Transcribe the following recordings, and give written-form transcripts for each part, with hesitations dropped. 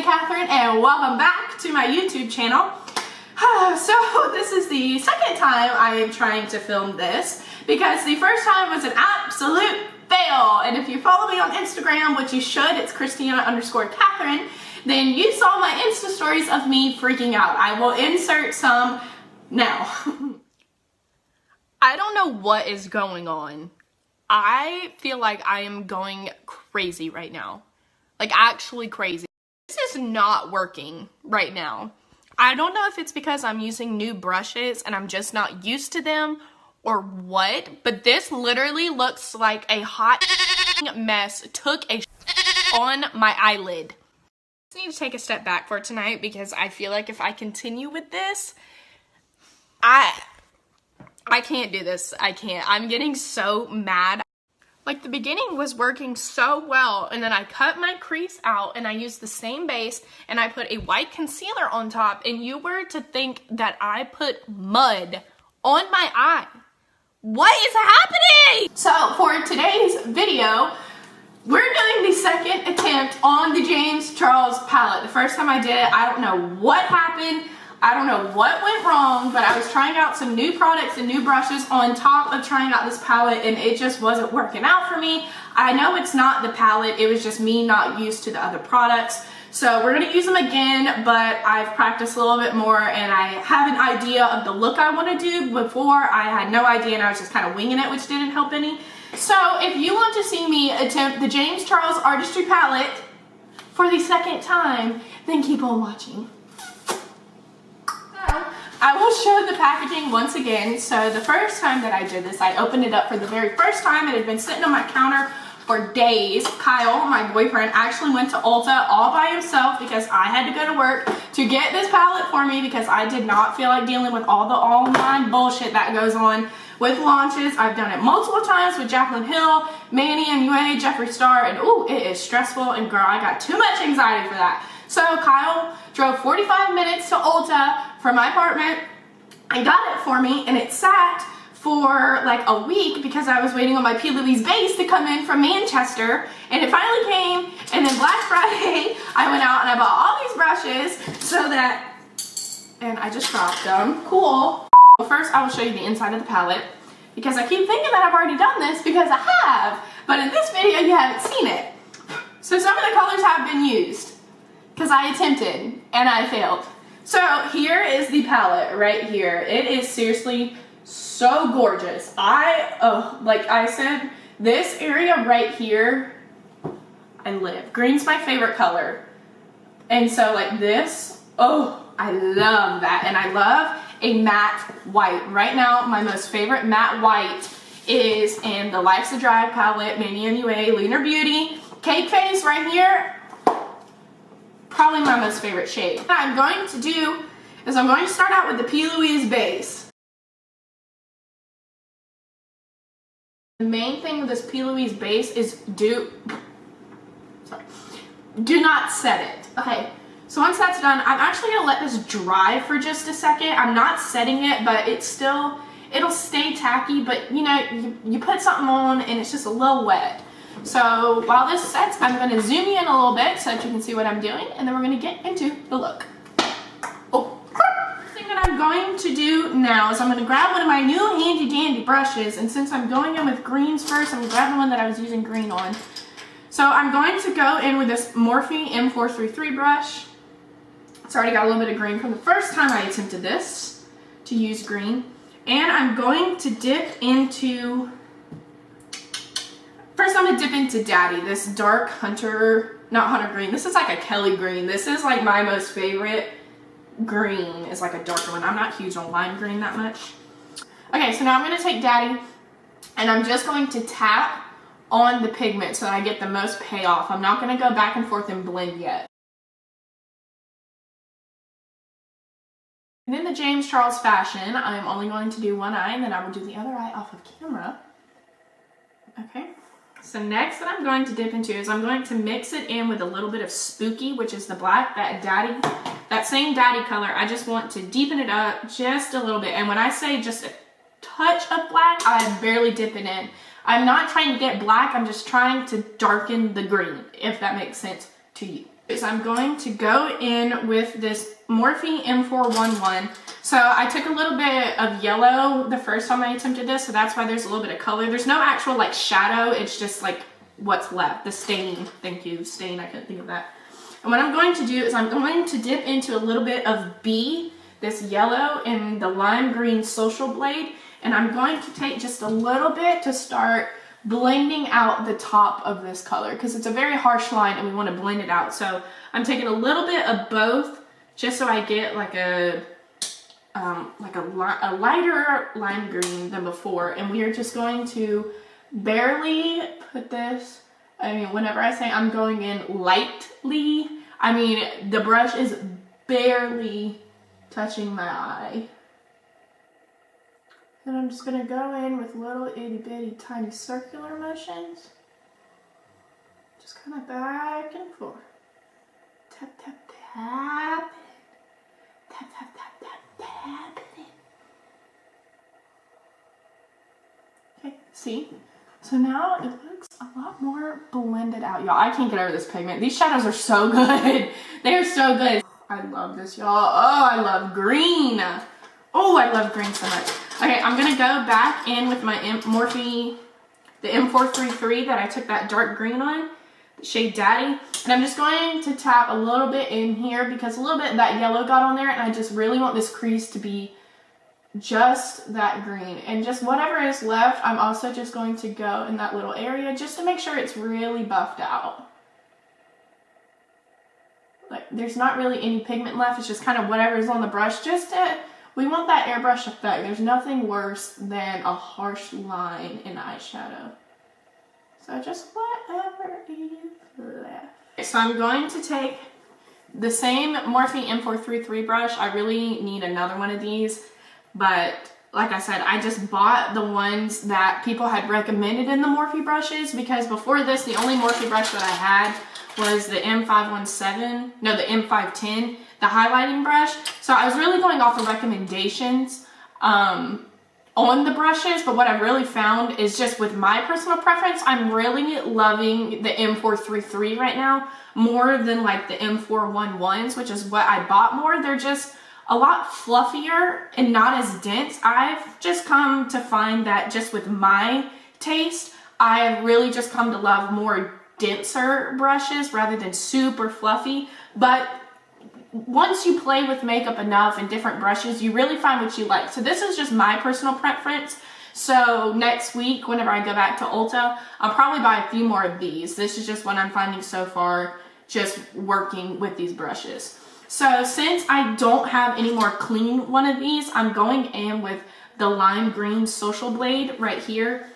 Catherine and welcome back to my YouTube channel. So this is the second time I am trying to film this because the first time was an absolute fail. And if you follow me on Instagram, which you should, it's Christina_Catherine, then you saw my Insta stories of me freaking out. I will insert some now. I don't know what is going on. I feel like I am going crazy right now. Like actually crazy. This is not working right now. I don't know if it's because I'm using new brushes and I'm just not used to them or what, but this literally looks like a hot mess took a on my eyelid. I need to take a step back for tonight because I feel like if I continue with this, I can't do this. I can't. I'm getting so mad. Like the beginning was working so well and then I cut my crease out and I used the same base and I put a white concealer on top and you were to think that I put mud on my eye. What is happening? So for today's video, we're doing the second attempt on the James Charles palette. The first time I did it, I don't know what happened. I don't know what went wrong, but I was trying out some new products and new brushes on top of trying out this palette and it just wasn't working out for me. I know it's not the palette, it was just me not used to the other products. So we're gonna use them again, but I've practiced a little bit more and I have an idea of the look I wanna do. Before I had no idea and I was just kind of winging it, which didn't help any. So if you want to see me attempt the James Charles Artistry palette for the second time, then keep on watching. I will show the packaging once again. So the first time that I did this, I opened it up for the very first time. It had been sitting on my counter for days. Kyle, my boyfriend, actually went to Ulta all by himself because I had to go to work to get this palette for me because I did not feel like dealing with all the online bullshit that goes on with launches. I've done it multiple times with Jaclyn Hill, Manny MUA, Jeffree Star, and ooh, it is stressful and girl, I got too much anxiety for that. So Kyle drove 45 minutes to Ulta from my apartment and got it for me and it sat for like a week because I was waiting on my P. Louise base to come in from Manchester and it finally came and then Black Friday I went out and I bought all these brushes so that, and I just dropped them, cool. Well, first I will show you the inside of the palette because I keep thinking that I've already done this because I have, but in this video you haven't seen it. So some of the colors have been used because I attempted and I failed. So here is the palette right here. It is seriously so gorgeous. Like I said, this area right here, I live. Green's my favorite color. And so like this, oh, I love that. And I love a matte white. Right now, my most favorite matte white is in the Life's a Drive palette, Manny MUA, Lunar Beauty. Cake Face right here, probably my most favorite shade. What I'm going to do is I'm going to start out with the P. Louise base. The main thing with this P. Louise base is do not set it. Okay, so once that's done, I'm actually gonna let this dry for just a second. I'm not setting it, but it'll stay tacky, but you know, you put something on and it's just a little wet. So while this sets, I'm going to zoom you in a little bit so that you can see what I'm doing, and then we're going to get into the look. Oh, first thing that I'm going to do now is I'm going to grab one of my new handy dandy brushes, and since I'm going in with greens first, I'm going to grab the one that I was using green on. So I'm going to go in with this Morphe M433 brush. It's already got a little bit of green from the first time I attempted this, to use green. And I'm going to dip into... First, I'm going to dip into Daddy, this dark hunter, not hunter green. This is like a Kelly green. This is like my most favorite green. It's like a darker one. I'm not huge on lime green that much. Okay, so now I'm going to take Daddy and I'm just going to tap on the pigment so that I get the most payoff. I'm not going to go back and forth and blend yet. And in the James Charles fashion, I'm only going to do one eye and then I will do the other eye off of camera. Okay. So next that I'm going to dip into is I'm going to mix it in with a little bit of Spooky, which is the black, that same Daddy color. I just want to deepen it up just a little bit. And when I say just a touch of black, I'm barely dipping in. I'm not trying to get black, I'm just trying to darken the green, if that makes sense to you. is I'm going to go in with this Morphe M411. So I took a little bit of yellow the first time I attempted this, so that's why there's a little bit of color. There's no actual like shadow, it's just like what's left, the stain. Thank you, stain, I couldn't think of that. And what I'm going to do is I'm going to dip into a little bit of B, this yellow, and the lime green Social Blade, and I'm going to take just a little bit to start blending out the top of this color because it's a very harsh line and we want to blend it out. So I'm taking a little bit of both just so I get like a lighter lime green than before, and we are just going to barely put this. I mean, whenever I say I'm going in lightly, I mean the brush is barely touching my eye. And I'm just gonna go in with little itty bitty tiny circular motions. Just kind of back and forth. Tap, tap, tap. Tap, tap, tap, tap, tap. Okay, see? So now it looks a lot more blended out, y'all. I can't get over this pigment. These shadows are so good. They are so good. I love this, y'all. Oh, I love green. Oh, I love green so much. Okay, I'm gonna go back in with my Morphe, the M433 that I took that dark green on, the shade Daddy. And I'm just going to tap a little bit in here because a little bit of that yellow got on there, and I just really want this crease to be just that green. And just whatever is left, I'm also just going to go in that little area just to make sure it's really buffed out. Like, there's not really any pigment left, it's just kind of whatever's on the brush, just to, we want that airbrush effect. There's nothing worse than a harsh line in eyeshadow. So just whatever is left. So I'm going to take the same Morphe M433 brush. I really need another one of these, but like I said, I just bought the ones that people had recommended in the Morphe brushes, because before this, the only Morphe brush that I had was the M510, the highlighting brush. So I was really going off of recommendations on the brushes, but what I've really found is just with my personal preference, I'm really loving the M433 right now more than like the M411s, which is what I bought more. They're just a lot fluffier and not as dense. I've just come to find that just with my taste, I've really just come to love more denser brushes rather than super fluffy. But once you play with makeup enough and different brushes, you really find what you like. So this is just my personal preference. So next week, whenever I go back to Ulta, I'll probably buy a few more of these. This is just what I'm finding so far, just working with these brushes. So since I don't have any more clean one of these, I'm going in with the lime green Social Blade right here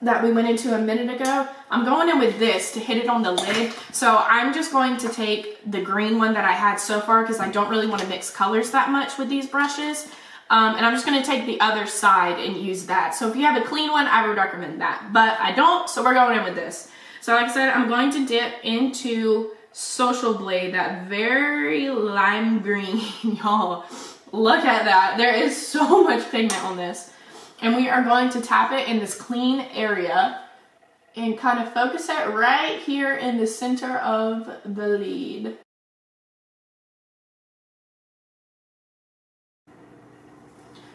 that we went into a minute ago. I'm going in with this to hit it on the lid. So I'm just going to take the green one that I had so far because I don't really want to mix colors that much with these brushes. And I'm just going to take the other side and use that. So if you have a clean one, I would recommend that. But I don't, so we're going in with this. So like I said, I'm going to dip into Social Blade, that very lime green, y'all. Look at that. There is so much pigment on this. And we are going to tap it in this clean area and kind of focus it right here in the center of the lid.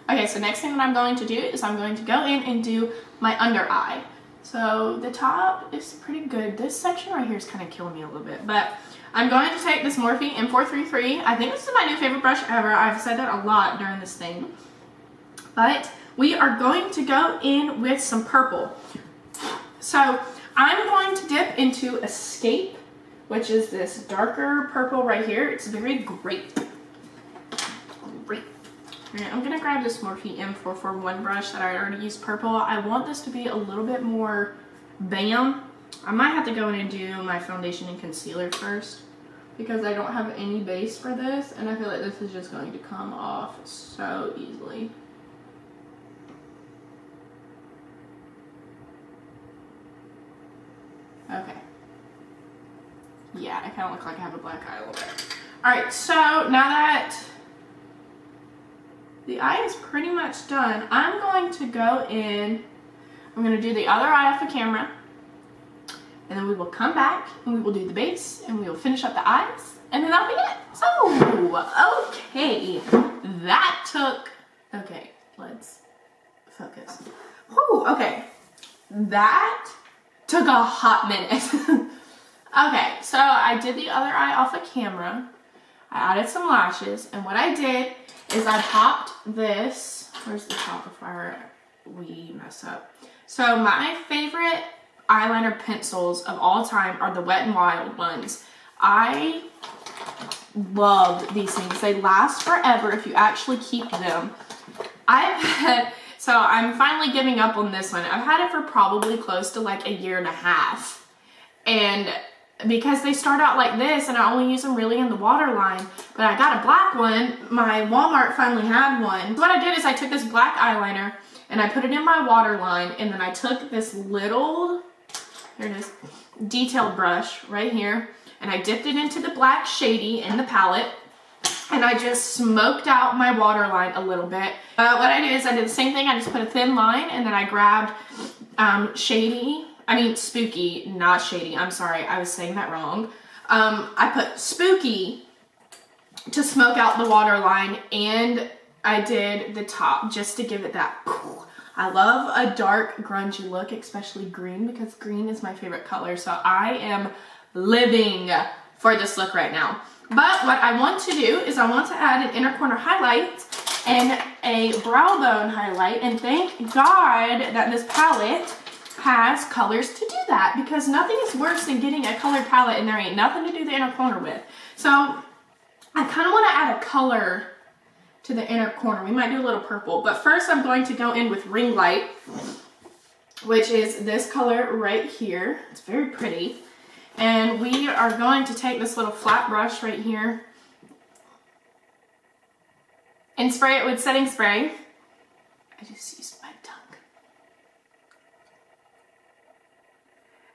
Okay, so next thing that I'm going to do is I'm going to go in and do my under eye. So the top is pretty good. This section right here is kind of killing me a little bit, but I'm going to take this Morphe M433. I think this is my new favorite brush ever. I've said that a lot during this thing. But we are going to go in with some purple. So I'm going to dip into Escape, which is this darker purple right here. It's very great. Great. Right, I'm gonna grab this Morphe M441 brush that I already used purple. I want this to be a little bit more bam. I might have to go in and do my foundation and concealer first because I don't have any base for this, and I feel like this is just going to come off so easily. Okay. Yeah, I kind of look like I have a black eye a little bit. Alright, so now that the eye is pretty much done, I'm going to go in, I'm going to do the other eye off the camera, and then we will come back and we will do the base and we will finish up the eyes, and then that'll be it. So, okay, that took, okay, let's focus. Whew, okay, that took a hot minute. Okay, so I did the other eye off of camera. I added some lashes, and what I did is I popped this, where's the top before we mess up? So my favorite eyeliner pencils of all time are the Wet n Wild ones. I love these things. They last forever if you actually keep them. So I'm finally giving up on this one. I've had it for probably close to like a year and a half. And because they start out like this, and I only use them really in the waterline, but I got a black one. My Walmart finally had one. So what I did is I took this black eyeliner and I put it in my waterline, and then I took this little, here it is, detailed brush right here, and I dipped it into the black shady in the palette, and I just smoked out my waterline a little bit. What I did is I did the same thing. I just put a thin line, and then I grabbed Spooky, not Shady. I'm sorry, I was saying that wrong. I put Spooky to smoke out the waterline, and I did the top just to give it that. I love a dark grungy look, especially green, because green is my favorite color. So I am living for this look right now. But what I want to do is I want to add an inner corner highlight and a brow bone highlight, and thank God that this palette has colors to do that, because nothing is worse than getting a colored palette and there ain't nothing to do the inner corner with. So I kind of want to add a color to the inner corner. We might do a little purple, but first I'm going to go in with Ring Light, which is this color right here. It's very pretty. And we are going to take this little flat brush right here and spray it with setting spray. I just used my tongue.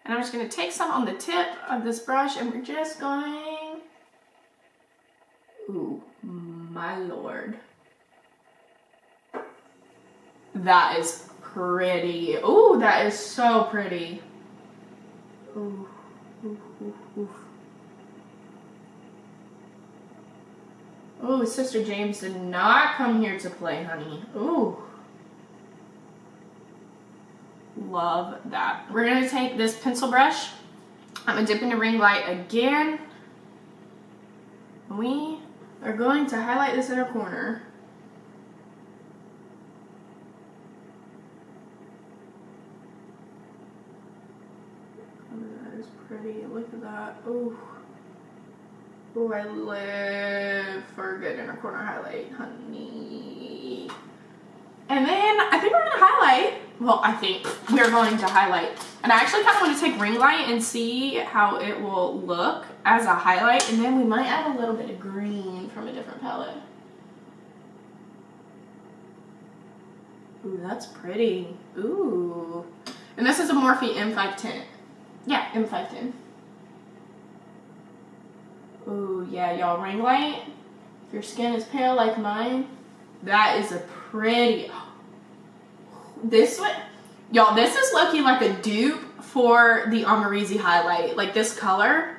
And I'm just going to take some on the tip of this brush, and we're just going, ooh, my Lord. That is pretty. Ooh, that is so pretty. Ooh, ooh, ooh, ooh. Ooh, Sister James did not come here to play, honey. Ooh. Love that. We're going to take this pencil brush. I'm going to dip into Ring Light again. We are going to highlight this inner corner. Oh, that is pretty. Look at that. Ooh. Ooh, I live for a good inner corner highlight, honey. And then I think we're going to highlight. Well, I think we're going to highlight. And I actually kind of want to take Ring Light and see how it will look as a highlight. And then we might add a little bit of green from a different palette. Ooh, that's pretty. Ooh. And this is a Morphe M510. Yeah, M510. Ooh, yeah, y'all, Ring Light. If your skin is pale like mine, that is a pretty... This one, y'all, this is looking like a dupe for the Amarizi highlight. Like this color,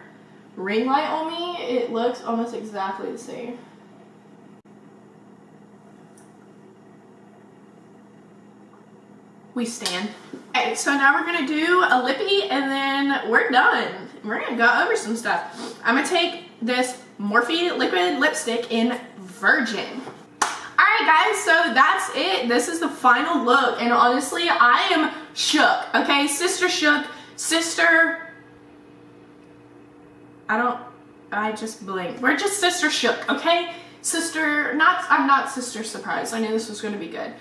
Ring Light on me, it looks almost exactly the same. We stand. Okay, so now we're gonna do a lippy, and then we're done. We're gonna go over some stuff. I'm gonna take this Morphe liquid lipstick in Virgin. Alright guys, so that's it. This is the final look, and honestly, I am shook, okay? Sister shook, sister, I just blinked. We're just sister shook, okay? Sister, I'm not sister surprised. I knew this was gonna be good.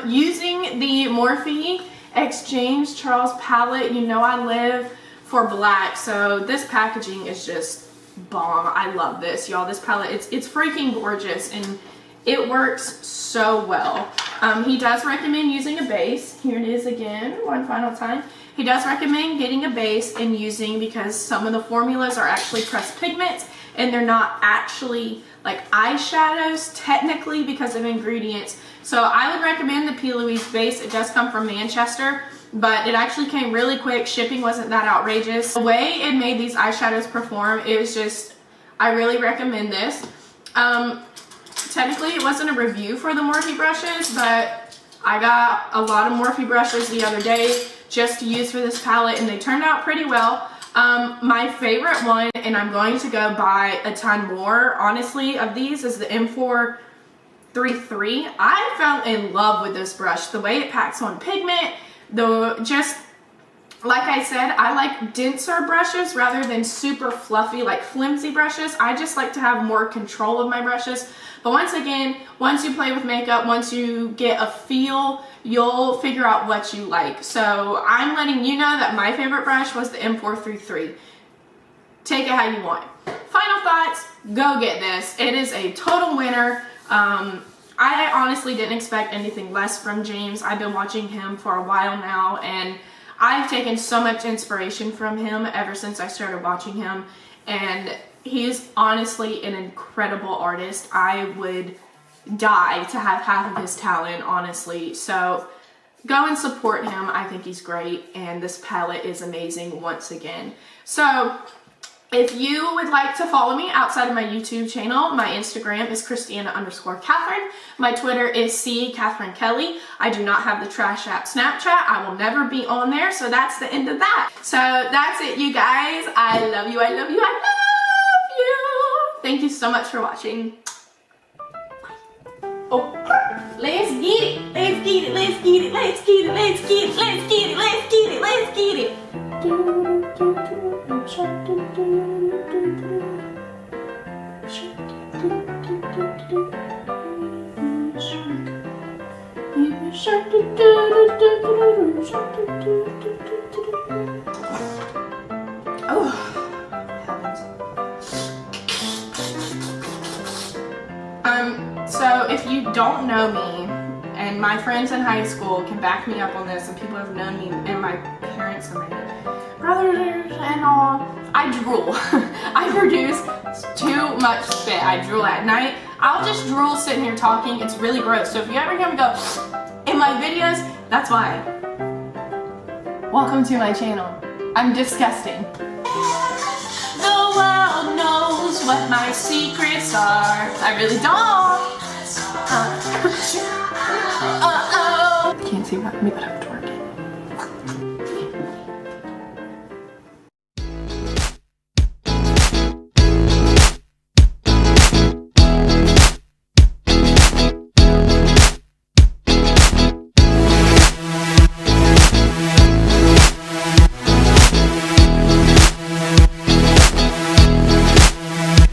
Using the Morphe Exchange Charles palette, you know I live for black, so this packaging is just bomb. I love this, y'all. This palette, it's freaking gorgeous, and it works so well. He does recommend using a base. Here it is again, one final time. He does recommend getting a base and using, because some of the formulas are actually pressed pigments and they're not actually like eyeshadows technically because of ingredients. So I would recommend the P. Louise base. It does come from Manchester. but it actually came really quick. Shipping wasn't that outrageous. The way it made these eyeshadows perform is just, I really recommend this. Technically it wasn't a review for the Morphe brushes, but I got a lot of Morphe brushes the other day just to use for this palette, and they turned out pretty well. My favorite one, and I'm going to go buy a ton more, honestly, of these, is the M433. I fell in love with this brush. The way it packs on pigment, just like I said, I like denser brushes rather than super fluffy, like flimsy brushes. I just like to have more control of my brushes. But once again, once you play with makeup, once you get a feel, you'll figure out what you like. So I'm letting you know that my favorite brush was the M433. Take it how you want. Final thoughts, go get this. It is a total winner. I honestly didn't expect anything less from James. I've been watching him for a while now, and I've taken so much inspiration from him ever since I started watching him, and he's honestly an incredible artist. I would die to have half of his talent, honestly. So go and support him. I think he's great, and this palette is amazing once again. So if you would like to follow me outside of my YouTube channel, my Instagram is Christiana_Catherine. My Twitter is @CatherineKelly. I do not have the trash app Snapchat. I will never be on there, so that's the end of that. So that's it, you guys. I love you, I love you, I love you. Thank you so much for watching. Oh, let's get it, let's get it, let's get it, let's get it, let's get it, let's get it, let's get it, let's get it. Oh, heavens. So if you don't know me, and my friends in high school can back me up on this, and people have known me, and my parents and my brothers and all, I drool. I produce too much spit. I drool at night. I'll just drool sitting here talking. It's really gross. So if you ever hear me go in my videos, that's why. Welcome to my channel. I'm disgusting. The world knows what my secrets are. I really don't. Can't see what.